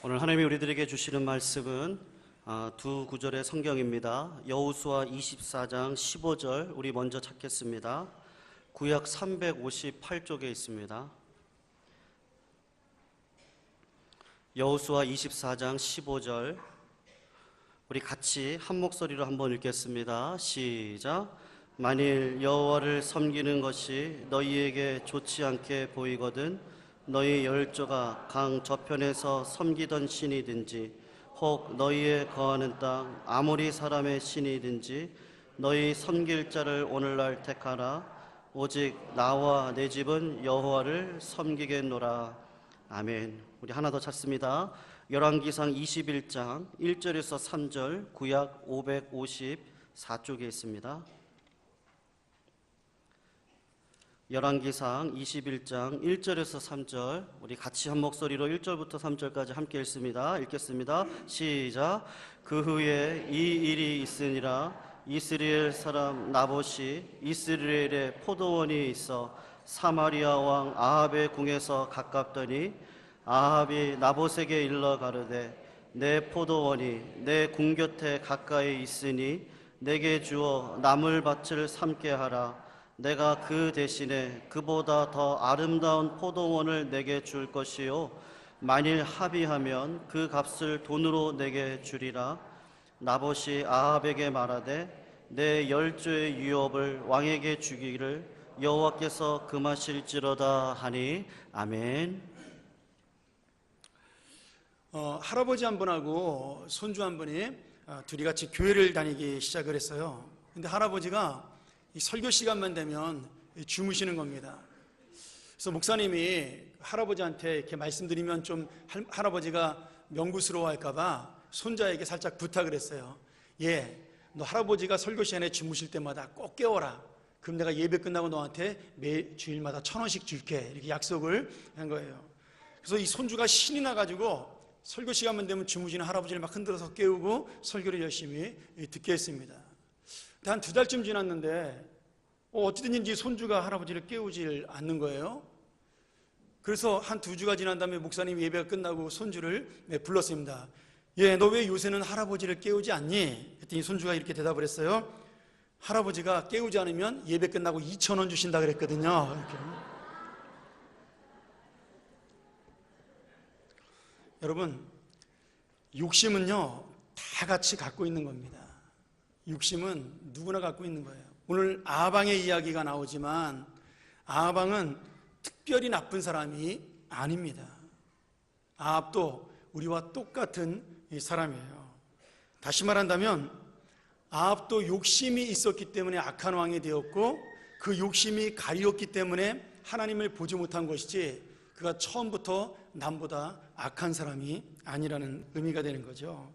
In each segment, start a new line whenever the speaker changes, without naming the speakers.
오늘 하나님이 우리들에게 주시는 말씀은 두 구절의 성경입니다. 여호수아 24장 15절 우리 먼저 찾겠습니다. 구약 358쪽에 있습니다. 여호수아 24장 15절 우리 같이 한 목소리로 한번 읽겠습니다. 시작. 만일 여호와를 섬기는 것이 너희에게 좋지 않게 보이거든 너희 열조가 강 저편에서 섬기던 신이든지 혹 너희의 거하는 땅 아모리 사람의 신이든지 너희 섬길 자를 오늘날 택하라. 오직 나와 내 집은 여호와를 섬기겠노라. 아멘. 우리 하나 더 찾습니다. 열왕기상 21장 1절에서 3절 구약 554쪽에 있습니다. 열왕기상 21장 1절에서 3절 우리 같이 한 목소리로 1절부터 3절까지 함께 읽습니다. 읽겠습니다. 시작. 그 후에 이 일이 있으니라. 이스라엘 사람 나봇이 이스라엘에 포도원이 있어 사마리아 왕 아합의 궁에서 가깝더니 아합이 나봇에게 일러 가르되 내 포도원이 내 궁 곁에 가까이 있으니 내게 주어 나물밭을 삼게 하라. 내가 그 대신에 그보다 더 아름다운 포도원을 내게 줄 것이요 만일 합의하면 그 값을 돈으로 내게 주리라. 나봇이 아합에게 말하되 내 열조의 유업을 왕에게 주기를 여호와께서 금하실지로다 하니. 아멘.
할아버지 한 분하고 손주 한 분이 둘이 같이 교회를 다니기 시작을 했어요. 근데 할아버지가 이 설교 시간만 되면 주무시는 겁니다. 그래서 목사님이 할아버지한테 이렇게 말씀드리면 좀 할아버지가 명구스러워할까봐 손자에게 살짝 부탁을 했어요. 너 할아버지가 설교 시간에 주무실 때마다 꼭 깨워라. 그럼 내가 예배 끝나고 너한테 매 주일마다 1,000원씩 줄게. 이렇게 약속을 한 거예요. 그래서 이 손주가 신이 나가지고 설교 시간만 되면 주무시는 할아버지를 막 흔들어서 깨우고 설교를 열심히 듣게 했습니다. 한 2달쯤 지났는데 어찌됐는지 손주가 할아버지를 깨우질 않는 거예요. 그래서 한 2주가 지난 다음에 목사님 예배가 끝나고 손주를 불렀습니다. 너 왜 요새는 할아버지를 깨우지 않니? 그랬더니 손주가 이렇게 대답을 했어요. 할아버지가 깨우지 않으면 예배 끝나고 2,000원 주신다 그랬거든요. 이렇게. 여러분, 욕심은요 다 같이 갖고 있는 겁니다. 욕심은 누구나 갖고 있는 거예요. 오늘 아합왕의 이야기가 나오지만 아합왕은 특별히 나쁜 사람이 아닙니다. 아합도 우리와 똑같은 사람이에요. 다시 말한다면 아합도 욕심이 있었기 때문에 악한 왕이 되었고 그 욕심이 가리웠기 때문에 하나님을 보지 못한 것이지 그가 처음부터 남보다 악한 사람이 아니라는 의미가 되는 거죠.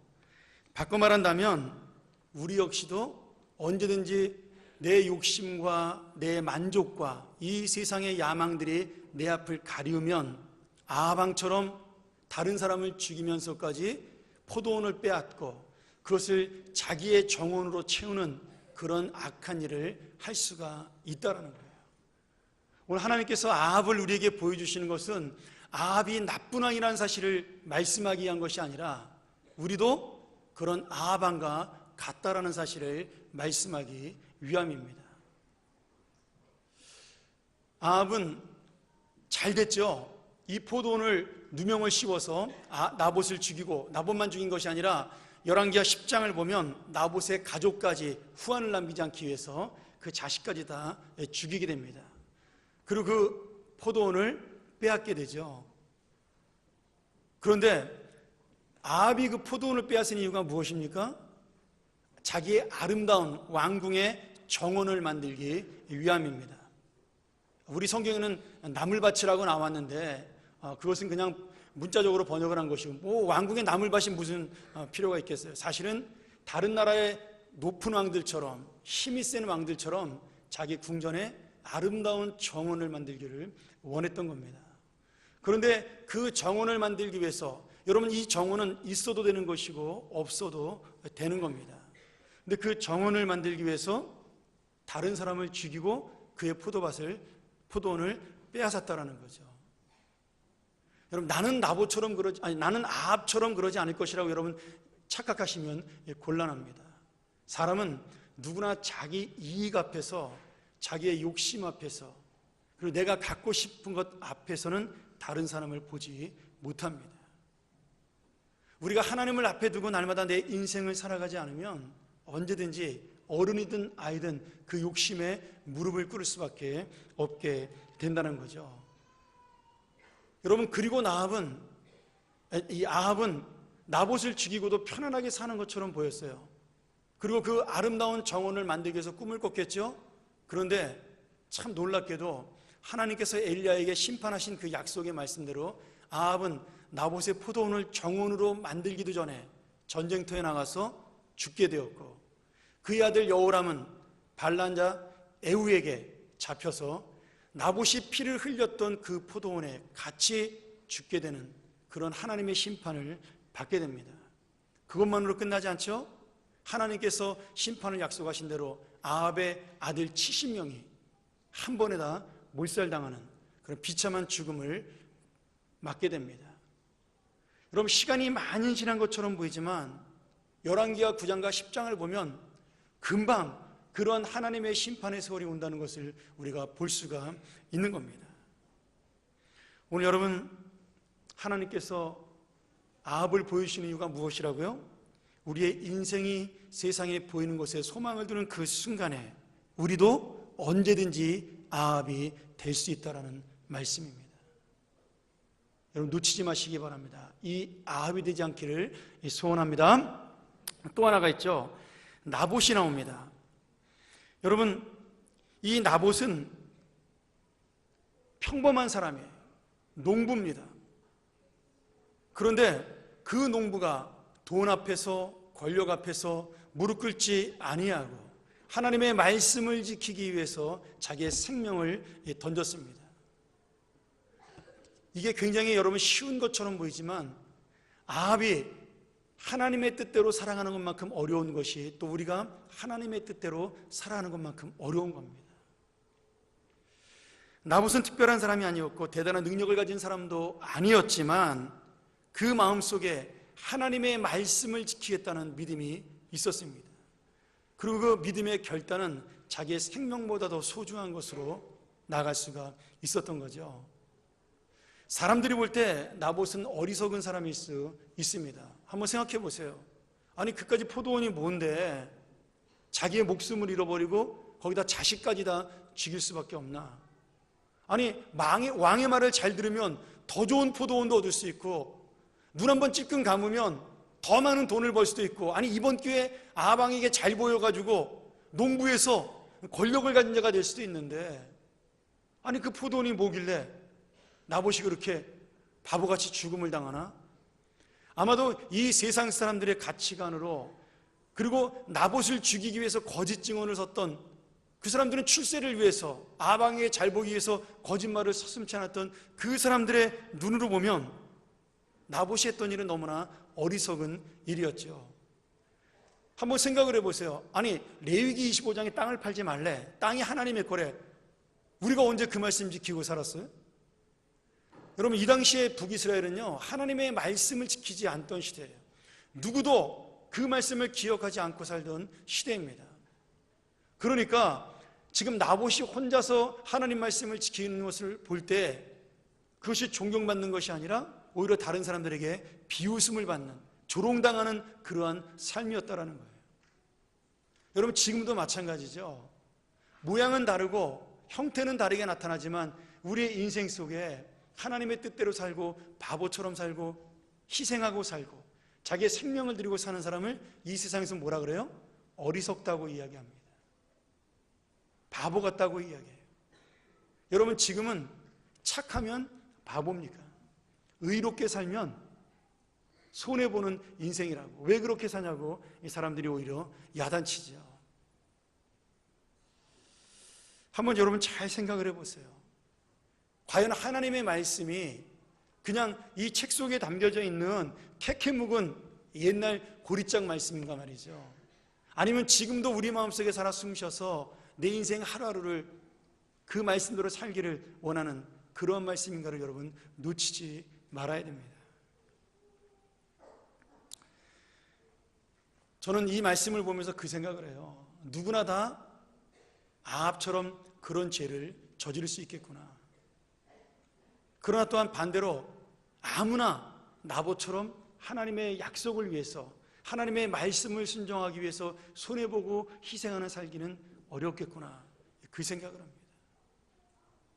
바꿔 말한다면 우리 역시도 언제든지 내 욕심과 내 만족과 이 세상의 야망들이 내 앞을 가리우면 아합왕처럼 다른 사람을 죽이면서까지 포도원을 빼앗고 그것을 자기의 정원으로 채우는 그런 악한 일을 할 수가 있다는 거예요. 오늘 하나님께서 아합을 우리에게 보여주시는 것은 아합이 나쁜 왕이라는 사실을 말씀하기 위한 것이 아니라 우리도 그런 아합왕과 같다라는 사실을 말씀하기 위함입니다. 아합은 잘 됐죠. 이 포도원을 누명을 씌워서 나봇을 죽이고 나봇만 죽인 것이 아니라 열왕기하 10장을 보면 나봇의 가족까지 후환을 남기지 않기 위해서 그 자식까지 다 죽이게 됩니다. 그리고 그 포도원을 빼앗게 되죠. 그런데 아합이 그 포도원을 빼앗은 이유가 무엇입니까? 자기의 아름다운 왕궁의 정원을 만들기 위함입니다. 우리 성경에는 나물밭이라고 나왔는데 그것은 그냥 문자적으로 번역을 한 것이고 왕궁의 나물밭이 무슨 필요가 있겠어요. 사실은 다른 나라의 높은 왕들처럼 힘이 센 왕들처럼 자기 궁전에 아름다운 정원을 만들기를 원했던 겁니다. 그런데 그 정원을 만들기 위해서 여러분 이 정원은 있어도 되는 것이고 없어도 되는 겁니다. 근데 그 정원을 만들기 위해서 다른 사람을 죽이고 그의 포도원을 빼앗았다라는 거죠. 여러분, 나는 나보처럼 그러지, 아니, 나는 아합처럼 그러지 않을 것이라고 여러분 착각하시면 곤란합니다. 사람은 누구나 자기 이익 앞에서, 자기의 욕심 앞에서, 그리고 내가 갖고 싶은 것 앞에서는 다른 사람을 보지 못합니다. 우리가 하나님을 앞에 두고 날마다 내 인생을 살아가지 않으면 언제든지 어른이든 아이든 그 욕심에 무릎을 꿇을 수밖에 없게 된다는 거죠. 여러분, 그리고 이 아합은 나봇을 죽이고도 편안하게 사는 것처럼 보였어요. 그리고 그 아름다운 정원을 만들기 위해서 꿈을 꿨겠죠. 그런데 참 놀랍게도 하나님께서 엘리야에게 심판하신 그 약속의 말씀대로 아합은 나봇의 포도원을 정원으로 만들기도 전에 전쟁터에 나가서 죽게 되었고, 그의 아들 여호람은 반란자 에후에게 잡혀서 나봇이 피를 흘렸던 그 포도원에 같이 죽게 되는 그런 하나님의 심판을 받게 됩니다. 그것만으로 끝나지 않죠? 하나님께서 심판을 약속하신 대로 아합의 아들 70명이 한 번에 다 몰살당하는 그런 비참한 죽음을 맞게 됩니다. 여러분, 시간이 많이 지난 것처럼 보이지만 열왕기하 9장과 10장을 보면 금방 그러한 하나님의 심판의 세월이 온다는 것을 우리가 볼 수가 있는 겁니다. 오늘 여러분, 하나님께서 아합을 보여주시는 이유가 무엇이라고요? 우리의 인생이 세상에 보이는 것에 소망을 두는 그 순간에 우리도 언제든지 아합이 될 수 있다는 말씀입니다. 여러분, 놓치지 마시기 바랍니다. 이 아합이 되지 않기를 소원합니다. 또 하나가 있죠. 나봇이 나옵니다. 여러분, 이 나봇은 평범한 사람이에요. 농부입니다. 그런데 그 농부가 돈 앞에서, 권력 앞에서 무릎 꿇지 아니하고 하나님의 말씀을 지키기 위해서 자기의 생명을 던졌습니다. 이게 굉장히 여러분 쉬운 것처럼 보이지만 아합이 하나님의 뜻대로 살아가는 것만큼 어려운 것이 또 우리가 하나님의 뜻대로 살아가는 것만큼 어려운 겁니다. 나봇은 특별한 사람이 아니었고 대단한 능력을 가진 사람도 아니었지만 그 마음속에 하나님의 말씀을 지키겠다는 믿음이 있었습니다. 그리고 그 믿음의 결단은 자기의 생명보다 더 소중한 것으로 나아갈 수가 있었던 거죠. 사람들이 볼 때 나봇은 어리석은 사람일 수 있습니다. 한번 생각해 보세요. 아니, 그까지 포도원이 뭔데 자기의 목숨을 잃어버리고 거기다 자식까지 다 죽일 수밖에 없나? 아니, 왕의 말을 잘 들으면 더 좋은 포도원도 얻을 수 있고 눈 한번 찔끔 감으면 더 많은 돈을 벌 수도 있고, 아니 이번 기회에 아방에게 잘 보여가지고 농부에서 권력을 가진 자가 될 수도 있는데, 아니 그 포도원이 뭐길래 나봇이 그렇게 바보같이 죽음을 당하나? 아마도 이 세상 사람들의 가치관으로, 그리고 나봇을 죽이기 위해서 거짓 증언을 섰던 그 사람들은 출세를 위해서, 아방에게 잘 보기 위해서 거짓말을 서슴지 않았던 그 사람들의 눈으로 보면 나봇이 했던 일은 너무나 어리석은 일이었죠. 한번 생각을 해보세요. 아니, 레위기 25장에 땅을 팔지 말래, 땅이 하나님의 거래, 우리가 언제 그 말씀 지키고 살았어요? 여러분, 이 당시에 북이스라엘은요, 하나님의 말씀을 지키지 않던 시대예요. 누구도 그 말씀을 기억하지 않고 살던 시대입니다. 그러니까 지금 나봇이 혼자서 하나님 말씀을 지키는 것을 볼 때 그것이 존경받는 것이 아니라 오히려 다른 사람들에게 비웃음을 받는, 조롱당하는 그러한 삶이었다라는 거예요. 여러분, 지금도 마찬가지죠. 모양은 다르고 형태는 다르게 나타나지만 우리의 인생 속에 하나님의 뜻대로 살고 바보처럼 살고 희생하고 살고 자기의 생명을 드리고 사는 사람을 이 세상에서 뭐라 그래요? 어리석다고 이야기합니다. 바보 같다고 이야기해요. 여러분, 지금은 착하면 바보입니까? 의롭게 살면 손해보는 인생이라고. 왜 그렇게 사냐고 이 사람들이 오히려 야단치죠. 한번 여러분 잘 생각을 해보세요. 과연 하나님의 말씀이 그냥 이 책 속에 담겨져 있는 캐캐 묵은 옛날 고리장 말씀인가 말이죠. 아니면 지금도 우리 마음속에 살아 숨쉬어서 내 인생 하루하루를 그 말씀대로 살기를 원하는 그런 말씀인가를 여러분 놓치지 말아야 됩니다. 저는 이 말씀을 보면서 그 생각을 해요. 누구나 다 아합처럼 그런 죄를 저지를 수 있겠구나. 그러나 또한 반대로 아무나 나봇처럼 하나님의 약속을 위해서, 하나님의 말씀을 순종하기 위해서 손해보고 희생하는 살기는 어렵겠구나, 그 생각을 합니다.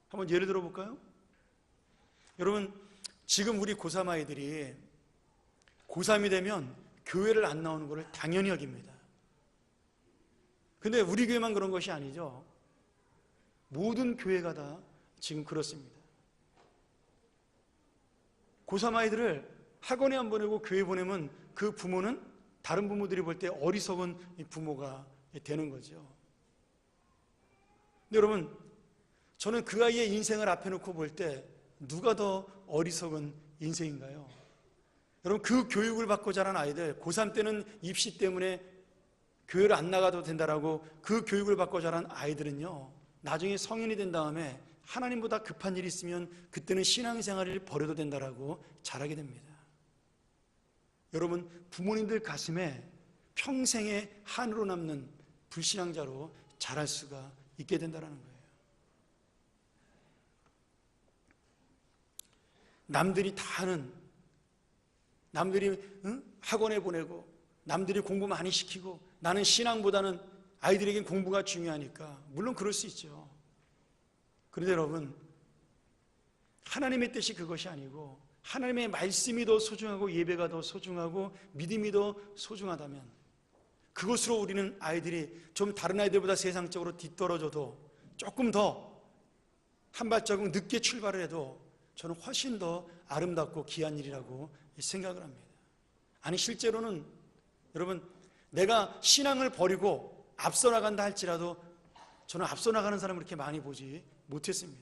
한번 예를 들어 볼까요? 여러분, 지금 우리 고3 아이들이 고3이 되면 교회를 안 나오는 것을 당연히 여깁니다. 근데 우리 교회만 그런 것이 아니죠. 모든 교회가 다 지금 그렇습니다. 고3 아이들을 학원에 안 보내고 교회 보내면 그 부모는 다른 부모들이 볼 때 어리석은 부모가 되는 거죠. 근데 여러분, 저는 그 아이의 인생을 앞에 놓고 볼 때 누가 더 어리석은 인생인가요? 여러분, 그 교육을 받고 자란 아이들, 고3 때는 입시 때문에 교회를 안 나가도 된다라고 그 교육을 받고 자란 아이들은요, 나중에 성인이 된 다음에 하나님보다 급한 일이 있으면 그때는 신앙생활을 버려도 된다라고 자라게 됩니다. 여러분, 부모님들 가슴에 평생의 한으로 남는 불신앙자로 자랄 수가 있게 된다는 거예요. 남들이 다 하는, 남들이 학원에 보내고 남들이 공부 많이 시키고 나는 신앙보다는 아이들에겐 공부가 중요하니까, 물론 그럴 수 있죠. 그런데 여러분, 하나님의 뜻이 그것이 아니고 하나님의 말씀이 더 소중하고 예배가 더 소중하고 믿음이 더 소중하다면, 그것으로 우리는 아이들이 좀 다른 아이들보다 세상적으로 뒤떨어져도 조금 더 한 발자국 늦게 출발을 해도 저는 훨씬 더 아름답고 귀한 일이라고 생각을 합니다. 아니, 실제로는 여러분, 내가 신앙을 버리고 앞서 나간다 할지라도 저는 앞서 나가는 사람을 그렇게 많이 보지 못했습니다.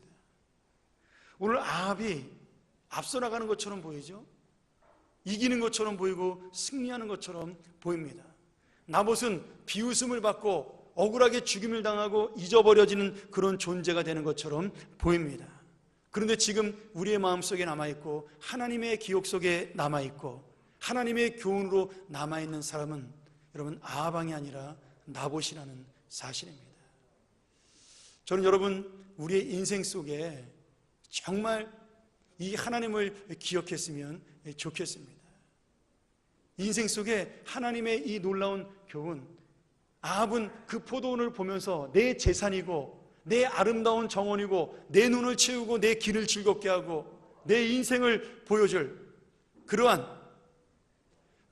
오늘 아합이 앞서 나가는 것처럼 보이죠? 이기는 것처럼 보이고 승리하는 것처럼 보입니다. 나봇은 비웃음을 받고 억울하게 죽임을 당하고 잊어버려지는 그런 존재가 되는 것처럼 보입니다. 그런데 지금 우리의 마음속에 남아있고 하나님의 기억 속에 남아있고 하나님의 교훈으로 남아있는 사람은 여러분, 아합왕이 아니라 나봇이라는 사실입니다. 저는 여러분, 우리의 인생 속에 정말 이 하나님을 기억했으면 좋겠습니다. 인생 속에 하나님의 이 놀라운 교훈, 아합은 그 포도원을 보면서 내 재산이고 내 아름다운 정원이고 내 눈을 채우고 내 길을 즐겁게 하고 내 인생을 보여줄 그러한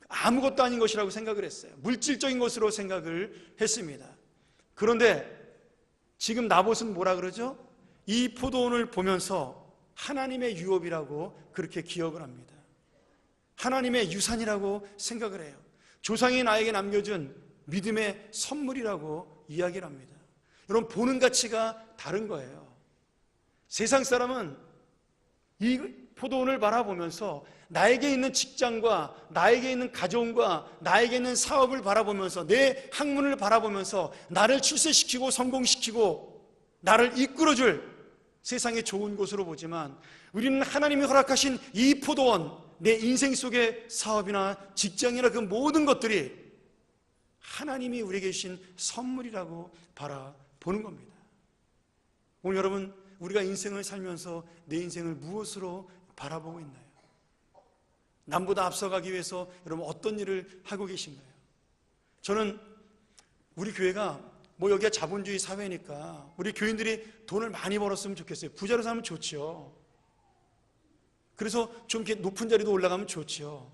아무것도 아닌 것이라고 생각을 했어요. 물질적인 것으로 생각을 했습니다. 그런데 지금 나봇은 뭐라 그러죠? 이 포도원을 보면서 하나님의 유업이라고 그렇게 기억을 합니다. 하나님의 유산이라고 생각을 해요. 조상이 나에게 남겨준 믿음의 선물이라고 이야기를 합니다. 여러분, 보는 가치가 다른 거예요. 세상 사람은 이 포도원을 바라보면서 나에게 있는 직장과 나에게 있는 가정과 나에게 있는 사업을 바라보면서 내 학문을 바라보면서 나를 출세시키고 성공시키고 나를 이끌어줄 세상의 좋은 곳으로 보지만, 우리는 하나님이 허락하신 이 포도원, 내 인생 속의 사업이나 직장이나 그 모든 것들이 하나님이 우리에게 주신 선물이라고 바라보는 겁니다. 오늘 여러분, 우리가 인생을 살면서 내 인생을 무엇으로 바라보고 있나요? 남보다 앞서가기 위해서 여러분 어떤 일을 하고 계신가요? 저는 우리 교회가 여기가 자본주의 사회니까 우리 교인들이 돈을 많이 벌었으면 좋겠어요. 부자로 살면 좋죠. 그래서 좀 이렇게 높은 자리도 올라가면 좋죠.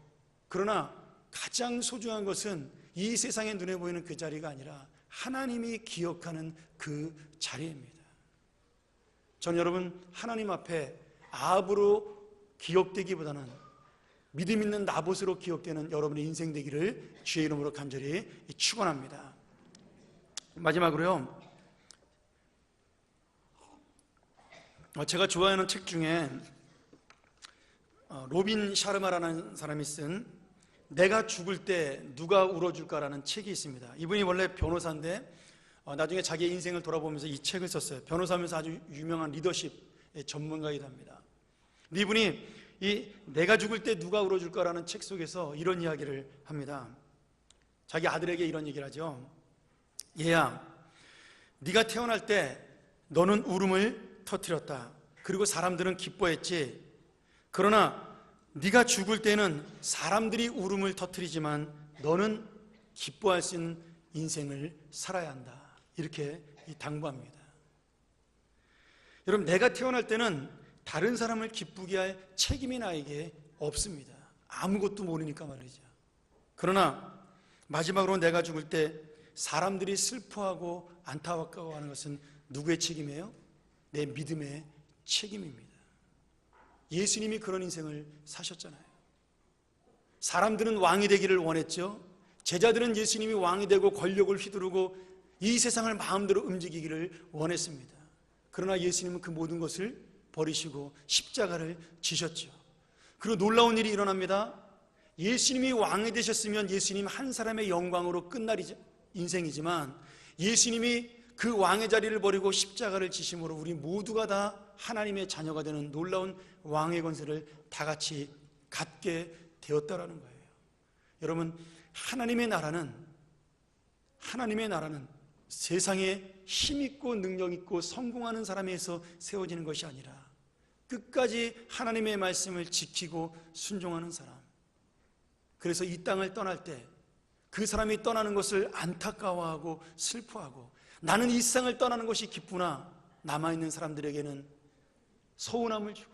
그러나 가장 소중한 것은 이 세상의 눈에 보이는 그 자리가 아니라 하나님이 기억하는 그 자리입니다. 전 여러분, 하나님 앞에 아합으로 기억되기보다는 믿음 있는 나봇으로 기억되는 여러분의 인생 되기를 주의 이름으로 간절히 축원합니다. 마지막으로요, 제가 좋아하는 책 중에 로빈 샤르마라는 사람이 쓴 내가 죽을 때 누가 울어줄까라는 책이 있습니다. 이분이 원래 변호사인데 나중에 자기의 인생을 돌아보면서 이 책을 썼어요. 변호사면서 아주 유명한 리더십 전문가이기도 합니다. 근데 이분이 이 내가 죽을 때 누가 울어줄 거라는 책 속에서 이런 이야기를 합니다. 자기 아들에게 이런 얘기를 하죠. 얘야, 네가 태어날 때 너는 울음을 터뜨렸다. 그리고 사람들은 기뻐했지. 그러나 네가 죽을 때는 사람들이 울음을 터뜨리지만 너는 기뻐할 수 있는 인생을 살아야 한다. 이렇게 당부합니다. 여러분, 내가 태어날 때는 다른 사람을 기쁘게 할 책임이 나에게 없습니다. 아무것도 모르니까 말이죠. 그러나 마지막으로 내가 죽을 때 사람들이 슬퍼하고 안타까워하는 것은 누구의 책임이에요? 내 믿음의 책임입니다. 예수님이 그런 인생을 사셨잖아요. 사람들은 왕이 되기를 원했죠. 제자들은 예수님이 왕이 되고 권력을 휘두르고 이 세상을 마음대로 움직이기를 원했습니다. 그러나 예수님은 그 모든 것을 버리시고 십자가를 지셨죠. 그리고 놀라운 일이 일어납니다. 예수님이 왕이 되셨으면 예수님 한 사람의 영광으로 끝날 인생이지만 예수님이 그 왕의 자리를 버리고 십자가를 지심으로 우리 모두가 다 하나님의 자녀가 되는 놀라운 왕의 권세를 다 같이 갖게 되었다라는 거예요. 여러분, 하나님의 나라는 세상에 힘있고 능력있고 성공하는 사람에서 세워지는 것이 아니라 끝까지 하나님의 말씀을 지키고 순종하는 사람, 그래서 이 땅을 떠날 때 그 사람이 떠나는 것을 안타까워하고 슬퍼하고 나는 이 세상을 떠나는 것이 기쁘나 남아있는 사람들에게는 서운함을 주고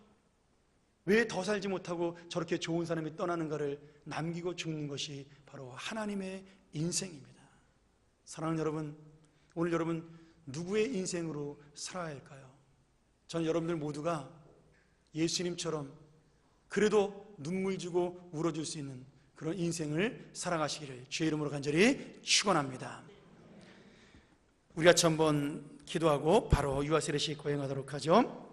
왜 더 살지 못하고 저렇게 좋은 사람이 떠나는가를 남기고 죽는 것이 바로 하나님의 인생입니다. 사랑하는 여러분, 오늘 여러분 누구의 인생으로 살아야 할까요? 저는 여러분들 모두가 예수님처럼 그래도 눈물 주고 울어줄 수 있는 그런 인생을 살아가시기를 주의 이름으로 간절히 축원합니다. 우리 같이 한번 기도하고 바로 유아세례식 거행하도록 하죠.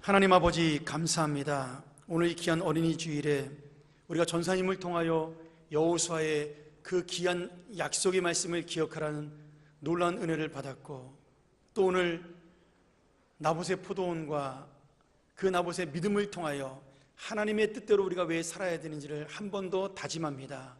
하나님 아버지, 감사합니다. 오늘 이 귀한 어린이 주일에 우리가 전사님을 통하여 여호수아의 그 귀한 약속의 말씀을 기억하라는 놀라운 은혜를 받았고, 또 오늘 나봇의 포도원과 그 나봇의 믿음을 통하여 하나님의 뜻대로 우리가 왜 살아야 되는지를 한 번 더 다짐합니다.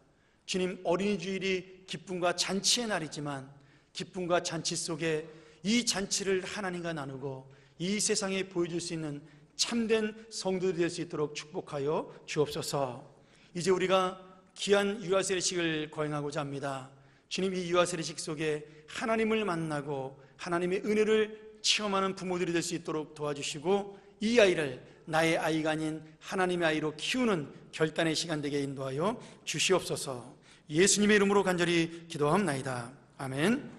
주님, 어린이 주일이 기쁨과 잔치의 날이지만 기쁨과 잔치 속에 이 잔치를 하나님과 나누고 이 세상에 보여줄 수 있는 참된 성도들이 될 수 있도록 축복하여 주옵소서. 이제 우리가 귀한 유아세례식을 거행하고자 합니다. 주님, 이 유아세례식 속에 하나님을 만나고 하나님의 은혜를 체험하는 부모들이 될 수 있도록 도와주시고 이 아이를 나의 아이가 아닌 하나님의 아이로 키우는 결단의 시간 되게 인도하여 주시옵소서. 예수님의 이름으로 간절히 기도하옵나이다. 아멘.